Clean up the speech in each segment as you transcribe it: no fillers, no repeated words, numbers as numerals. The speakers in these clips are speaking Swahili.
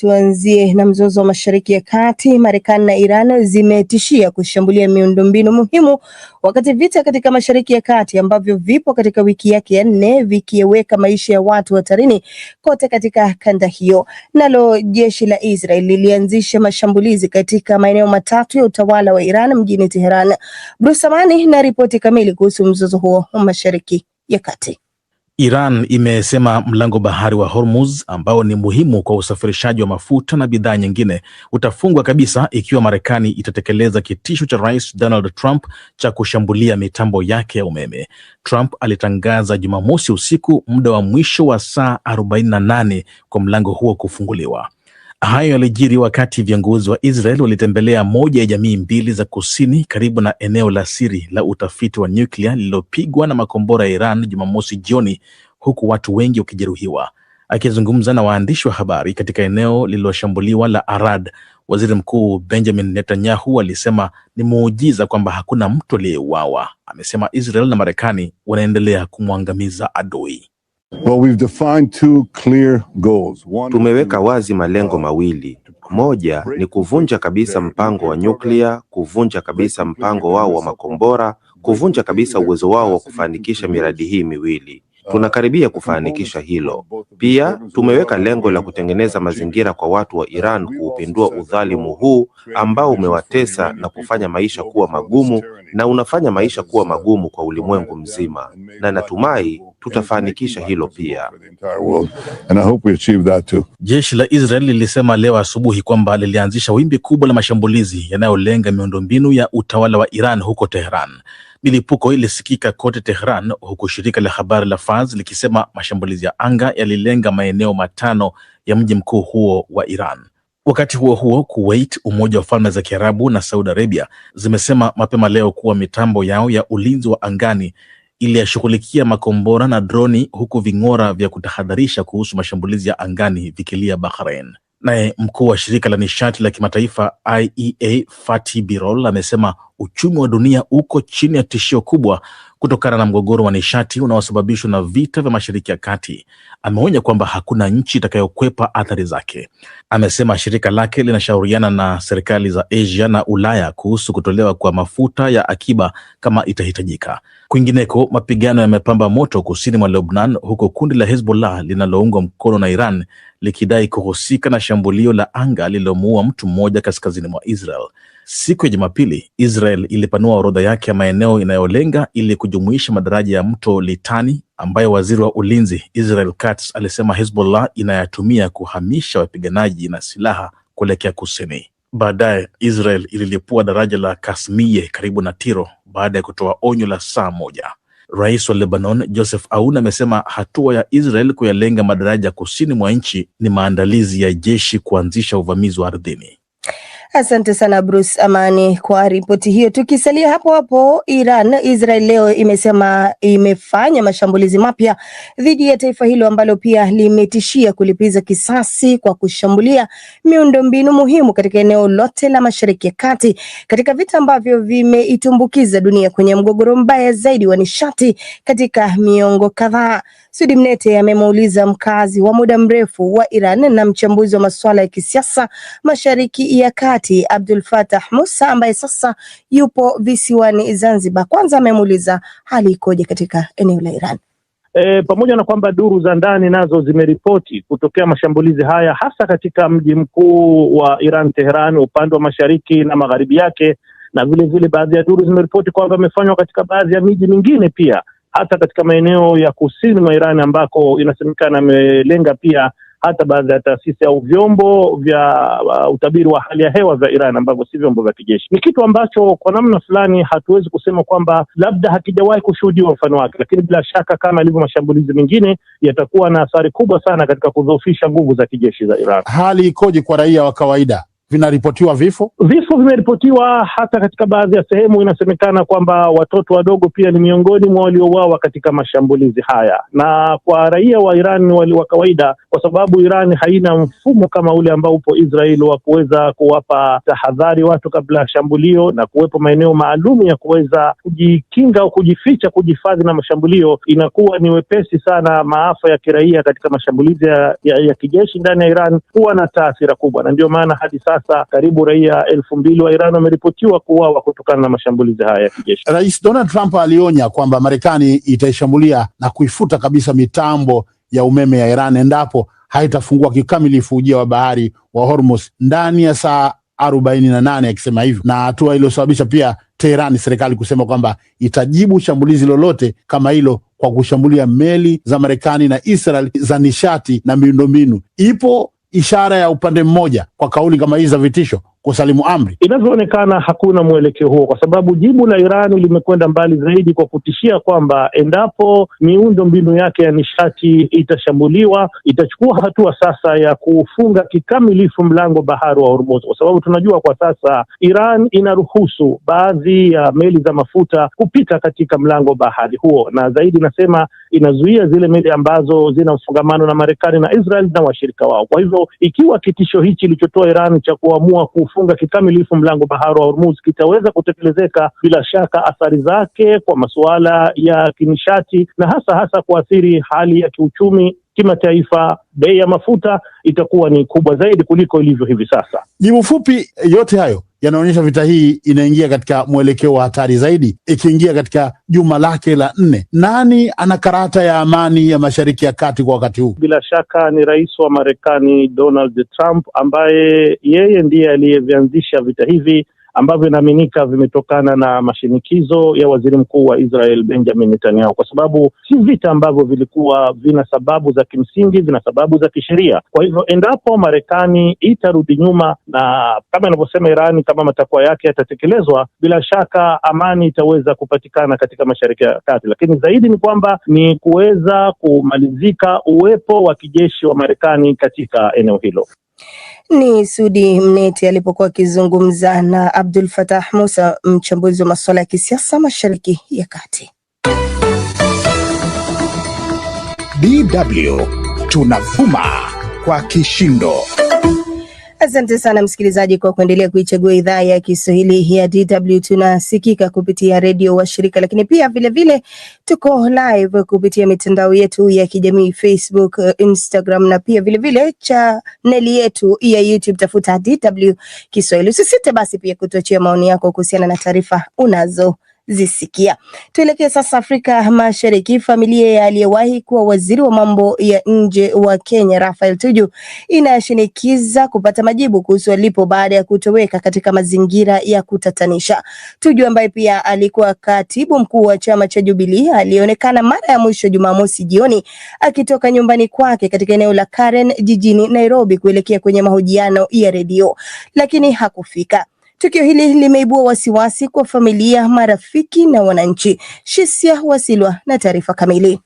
tuanzie na mzozo wa Mashariki ya Kati. Marekani na Iran zimetishia kushambulia miundombinu muhimu wakati vita katika Mashariki ya Kati ambavyo vipo katika wiki yake ya 4 vikiweka maisha ya watu hatarini kote katika kanda hiyo. Nalo jeshi la Israel lilianzisha mashambulizi katika maeneo matatu ya utawala wa Iran mjini Tehran. Bruce Amani na ripoti kamili kuhusu mzozo huo wa Mashariki ya Kati. Iran imesema mlango bahari wa Hormuz ambao ni muhimu kwa usafirishaji wa mafuta na bidhaa nyingine utafungwa kabisa ikiwa Marekani itatekeleza kitisho cha Rais Donald Trump cha kushambulia mitambo yake ya umeme. Trump alitangaza Jumamosi usiku muda wa mwisho wa saa 48 kwa mlango huo kufunguliwa. Hayo yalijiri wakati viongozi wa Israel walitembelea moja ya jamii mbili za kusini karibu na eneo la siri la utafiti wa nyuklia lililopigwa na makombora ya Iran Jumamosi jioni, huku watu wengi wakijeruhiwa. Akizungumza na waandishi wa habari katika eneo lililoshambuliwa la Arad, Waziri Mkuu Benjamin Netanyahu alisema ni muujiza kwamba hakuna mtu aliyeuawa. Amesema Israel na Marekani wanaendelea kumwangamiza adui. Well, we've defined two clear goals. Tumeweka wazi malengo mawili. Moja ni kuvunja kabisa mpango wa nyuklia, kuvunja kabisa mpango wao wa makombora, kuvunja kabisa uwezo wao wa kufanikisha miradi hii miwili. Tunakaribia kufanikisha hilo. Pia tumeweka lengo la kutengeneza mazingira kwa watu wa Iran kuupindua udhalimu huu ambao umewatesa na kufanya maisha kuwa magumu na unafanya maisha kuwa magumu kwa ulimwengu mzima. Na natumai tutafanikisha hilo pia. Jeshi la Israel lilisema leo asubuhi kwamba lilianzisha wimbi kubwa la mashambulizi yanayolenga miundombinu ya utawala wa Iran huko Tehran. Milipuko ilisikika kote Tehran, huku shirika la habari la Fars likisema mashambulizi ya anga yalilenga maeneo 5 ya mji mkuu huo wa Iran. Wakati huo huo, Kuwait, Umoja wa Falme za Kiarabu na Saudi Arabia zimesema mapema leo kuwa mitambo yao ya ulinzi wa angani iliyashughulikia makombora na droni, huku ving'ora vya kutahadharisha kuhusu mashambulizi ya angani vikilia Bahrain. Naye mkuu wa shirika la nishati la kimataifa IEA Fatih Birol amesema uchumi wa dunia uko chini ya tishio kubwa kutokana na mgogoro wa nishati unaosababishwa na vita vya Mashariki ya Kati. Ameonya kwamba hakuna nchi itakayokwepa athari zake. Amesema shirika lake linashauriana na serikali za Asia na Ulaya kuhusu kutolewa kwa mafuta ya akiba kama itahitajika. Kwingineko, mapigano yamepamba moto kusini mwa Lebanon, huko kundi la Hezbollah linaloungwa mkono na Iran likidai kuhusika na shambulio la anga lililomuua mtu mmoja kaskazini mwa Israel. Siku ya Jumapili, Israel ilipanua orodha yake ya maeneo inayolenga ili kujumuisha madaraja ya mto Litani ambayo waziri wa ulinzi Israel Katz alisema Hezbollah inayatumia kuhamisha wapiganaji na silaha kuelekea kusini. Baadaye Israel ililipua daraja la Kasmiye karibu na Tiro baada ya kutoa onyo la saa moja. Rais wa Lebanon Joseph Aoun amesema hatua ya Israel kuyalenga madaraja kusini mwa nchi ni maandalizi ya jeshi kuanzisha uvamizi wa ardhini. Asante sana Bruce Amani kwa ripoti hiyo. Tukisalia hapo hapo Israel leo imesema imefanya mashambulizi mapya dhidi ya taifa hilo ambalo pia limetishia kulipiza kisasi kwa kushambulia miundombinu muhimu katika eneo lote la Mashariki ya Kati, katika vita ambavyo vimeitumbukiza dunia kwenye mgogoro mbaya zaidi wa nishati katika miongo kadhaa. Sudi Mnete amemuuliza mkazi wa muda mrefu wa Iran na mchambuzi wa masuala ya kisiasa Mashariki ya Kati Abdul Fattah Musa ambaye sasa yupo visiwani Zanzibar. Kwanza amemuuliza hali ikoje katika eneo la Iran. Pamoja na kwamba duru za ndani nazo zimeripoti kutokea mashambulizi haya hasa katika mji mkuu wa Iran Tehran, upande wa mashariki na magharibi yake, na vile vile baadhi ya duru zimeripoti kwamba amefanywa katika baadhi ya miji mingine pia, hata katika maeneo ya kusini mwa Iran ambako inasemekana amelenga pia hata baadhi ya taasisi au vyombo vya utabiri wa hali ya hewa vya Iran ambavyo si vyombo vya kijeshi. Ni kitu ambacho kwa namna fulani hatuwezi kusema kwamba labda hakijawahi kushuhudiwa mfano wake, lakini bila shaka kama ilivyo mashambulizi mengine yatakuwa na athari kubwa sana katika kudhoofisha nguvu za kijeshi za Iran. Hali ikoje kwa raia wa kawaida? vinaripotiwa vifo? Vifo vimeripotiwa hata katika baadhi ya sehemu. Inasemekana kwamba watoto wadogo pia ni miongoni mwa waliouawa katika mashambulizi haya. Na kwa raia wa Iran wa kawaida, kwa sababu Iran haina mfumo kama ule ambao upo Israel wa kuweza kuwapa tahadhari watu kabla ya shambulio na kuwepo maeneo maalum ya kuweza kujikinga au kujificha, kujihifadhi na mashambulio, inakuwa ni wepesi sana maafa ya kiraia katika mashambulizi ya kijeshi ndani ya Iran huwa na taathira kubwa, na ndio maana hadi sasa karibu raia 2,000 wa Iran wameripotiwa kuuawa kutokana na mashambulizi haya ya kijeshi. Rais Donald Trump alionya kwamba Marekani itaishambulia na kuifuta kabisa mitambo ya umeme ya Iran endapo haitafungua kikamilifu ujia wa bahari wa Hormuz ndani ya saa 48, akisema hivyo, na hatua iliyosababisha pia Tehran, serikali kusema kwamba itajibu shambulizi lolote kama hilo kwa kushambulia meli za Marekani na Israel za nishati na miundombinu. Ipo ishara ya upande mmoja kwa kauli kama hizi za vitisho kusalimu amri? Inavyoonekana hakuna mwelekeo huo, kwa sababu jibu la Iran limekwenda mbali zaidi kwa kutishia kwamba endapo miundo mbinu yake ya nishati itashambuliwa, itachukua hatua sasa ya kufunga kikamilifu mlango bahari wa Hormuz, kwa sababu tunajua kwa sasa Iran inaruhusu baadhi ya meli za mafuta kupita katika mlango bahari huo, na zaidi nasema inazuia zile meli ambazo zina mfungamano na Marekani na Israel na washirika wao. Kwa hivyo ikiwa kitisho hichi ilichotoa Iran cha kuamua kufunga kikamilifu mlango bahari wa Hormuz kitaweza kutekelezeka, bila shaka athari zake kwa masuala ya kinishati na hasa kuathiri hali ya kiuchumi kimataifa, bei ya mafuta itakuwa ni kubwa zaidi kuliko ilivyo hivi sasa. Jibu fupi, yote hayo yanaonyesha vita hii inaingia katika mwelekeo wa hatari zaidi, ikiingia katika juma lake la 4. Nani ana karata ya amani ya Mashariki ya Kati kwa wakati huu? Bila shaka ni rais wa Marekani Donald Trump, ambaye yeye ndiye aliyevianzisha vita hivi ambavyo inaaminika vimetokana na mashinikizo ya waziri mkuu wa Israel Benjamin Netanyahu, kwa sababu si vita ambavyo vilikuwa vina sababu za kimsingi, vina sababu za kisheria. Kwa hivyo endapo Marekani itarudi nyuma na kama inavyosema Iran, kama matakwa yake yatatekelezwa, bila shaka amani itaweza kupatikana katika Mashariki ya Kati. Lakini zaidi ni kwamba ni kuweza kumalizika uwepo wa kijeshi wa Marekani katika eneo hilo. Ni Sudi Mneti alipokuwa akizungumza na Abdul Fattah Musa, mchambuzi wa masuala ya kisiasa Mashariki ya Kati. DW tunavuma kwa kishindo. Asante sana msikilizaji kwa kuendelea kuichagua idhaa ya Kiswahili ya DW. Tunasikika kupitia redio wa shirika, lakini pia vile tuko live kupitia mitandao yetu ya kijamii Facebook, Instagram na pia vile chaneli yetu ya YouTube, tafuta DW Kiswahili. Usisite basi pia kutuachia maoni yako kuhusiana na taarifa unazozisikia. Tuelekee sasa Afrika Mashariki. Familia ya aliyewahi kuwa waziri wa mambo ya nje wa Kenya Raphael Tuju inashinikiza kupata majibu kuhusu alipo baada ya kutoweka katika mazingira ya kutatanisha. Tuju ambaye pia alikuwa katibu mkuu wa chama cha Jubilee alionekana mara ya mwisho Jumamosi jioni akitoka nyumbani kwake katika eneo la Karen jijini Nairobi kuelekea kwenye mahojiano ya redio, lakini hakufika. Tukio hili limeibua wasiwasi kwa familia, marafiki na wananchi. Shisia Wasilwa na taarifa kamili.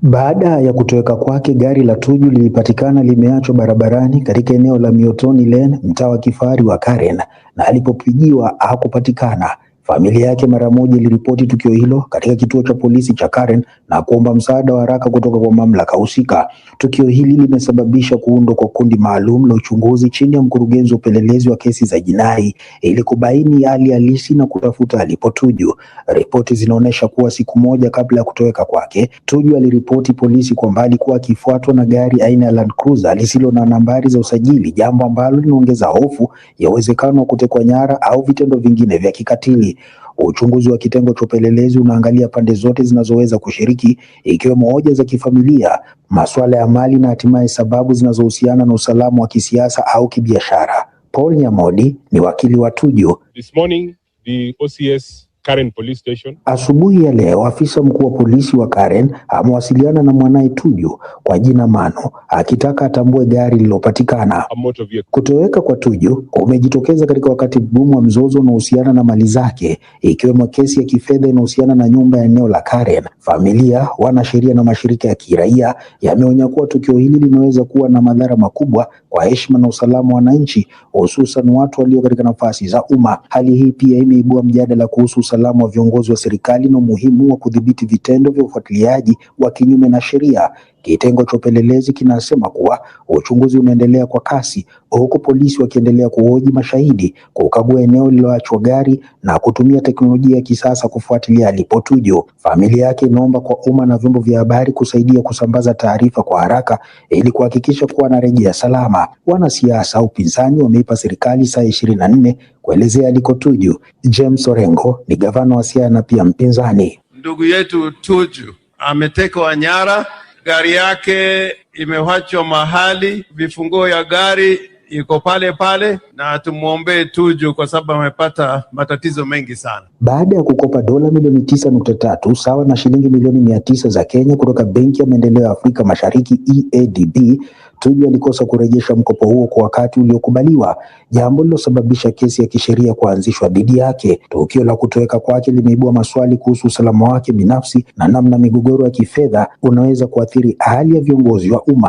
Baada ya kutoweka kwake, gari la Tuju lilipatikana limeachwa barabarani katika eneo la Miotoni Lane, mtaa wa kifahari wa Karen, na alipopigiwa hakupatikana. Familia yake mara moja iliripoti tukio hilo katika kituo cha polisi cha Karen na kuomba msaada wa haraka kutoka kwa mamlaka husika. Tukio hili limesababisha kuundwa kwa kundi maalum la uchunguzi chini ya mkurugenzi wa upelelezi wa kesi za jinai ili kubaini hali halisi na kutafuta alipo Tuju. Ripoti zinaonyesha kuwa siku moja kabla ya kutoweka kwake, Tuju aliripoti polisi kwamba alikuwa akifuatwa na gari aina ya Land Cruiser lisilo na nambari za usajili, jambo ambalo linaongeza hofu ya uwezekano wa kutekwa nyara au vitendo vingine vya kikatili. Uchunguzi wa kitengo cha upelelezi unaangalia pande zote zinazoweza kushiriki, ikiwemo hoja za kifamilia, masuala ya mali na hatimaye sababu zinazohusiana na usalama wa kisiasa au kibiashara. Paul Nyamodi ni wakili wa Tuju. This morning, the OCS Karen Police Station. Asubuhi ya leo afisa mkuu wa polisi wa Karen amewasiliana na mwanae Tuju kwa jina Mano akitaka atambue gari lililopatikana. Kutoweka kwa Tuju kumejitokeza katika wakati mgumu wa mzozo unaohusiana na mali zake, ikiwemo kesi ya kifedha inayohusiana na nyumba ya eneo la Karen. Familia, wanasheria na mashirika ya kiraia yameonya kuwa tukio hili linaweza kuwa na madhara makubwa kwa heshima na usalama wa wananchi, hususan watu walio katika nafasi za umma. Hali hii pia imeibua mjadala kuhusu usalama wa viongozi wa serikali na umuhimu wa kudhibiti vitendo vya ufuatiliaji wa kinyume na sheria. Kitengo cha upelelezi kinasema kuwa uchunguzi unaendelea kwa kasi, huku polisi wakiendelea kuhoji mashahidi, kukagua eneo lililoachwa gari na kutumia teknolojia ya kisasa kufuatilia alipo Tuju. Familia yake inaomba kwa umma na vyombo vya habari kusaidia kusambaza taarifa kwa haraka ili kuhakikisha kuwa anarejea salama. Wanasiasa au upinzani wameipa serikali saa 24 kuelezea aliko Tuju. James Orengo ni gavana wa Siaya na pia mpinzani. Ndugu yetu Tuju ametekwa nyara, gari yake imewachwa mahali, vifunguo ya gari iko pale pale, na tumuombee Tuju kwa sababu amepata matatizo mengi sana. Baada ya kukopa dola milioni 9.3 sawa na shilingi milioni 900 za Kenya kutoka Benki ya Maendeleo ya Afrika Mashariki EADB, Tuju alikosa kurejesha mkopo huo kwa wakati uliokubaliwa, jambo lilosababisha kesi ya kisheria kuanzishwa dhidi yake. Tukio la kutoweka kwake limeibua maswali kuhusu usalama wake binafsi na namna migogoro ya kifedha unaweza kuathiri hali ya viongozi wa umma.